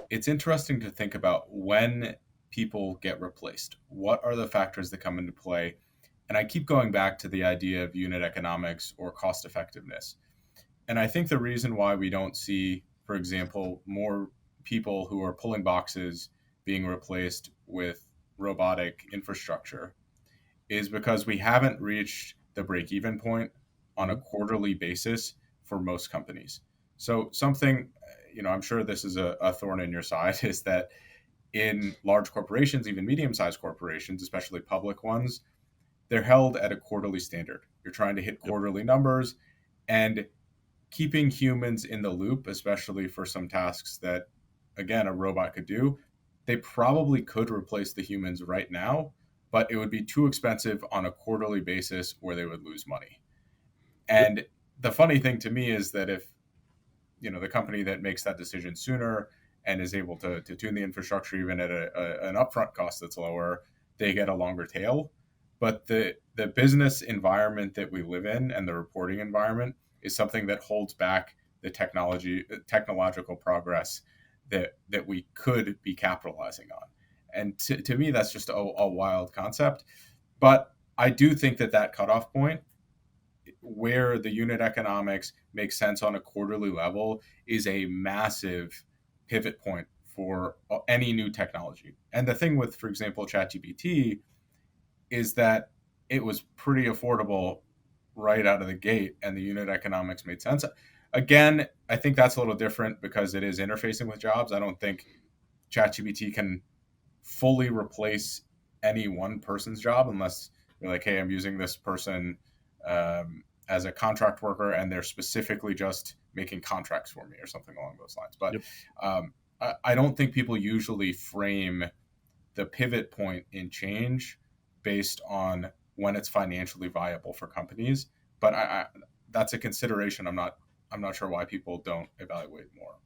it's interesting to think about when people get replaced. What are the factors that come into play? And I keep going back to the idea of unit economics or cost effectiveness. And I think the reason why we don't see, for example, more people who are pulling boxes being replaced with robotic infrastructure is because we haven't reached the break even point on a Mhm. quarterly basis for most companies. So, something, I'm sure this is a thorn in your side, is that in large corporations, even medium sized corporations, especially public ones, they're held at a quarterly standard. You're trying to hit Yep. quarterly numbers, and keeping humans in the loop, especially for some tasks that, again, a robot could do, they probably could replace the humans right now, but it would be too expensive on a quarterly basis where they would lose money. Yep. And the funny thing to me is that if, the company that makes that decision sooner and is able to tune the infrastructure even at an upfront cost that's lower, they get a longer tail. But the business environment that we live in and the reporting environment is something that holds back the technological progress that we could be capitalizing on. And to me, that's just a wild concept. But I do think that cutoff point where the unit economics makes sense on a quarterly level is a massive pivot point for any new technology. And the thing with, for example, ChatGPT is that it was pretty affordable right out of the gate and the unit economics made sense. Again, I think that's a little different because it is interfacing with jobs. I don't think ChatGPT can fully replace any one person's job unless you're like, hey, I'm using this person as a contract worker and they're specifically just making contracts for me or something along those lines. But Yep. I don't think people usually frame the pivot point in change based on when it's financially viable for companies. But that's a consideration. I'm not sure why people don't evaluate more.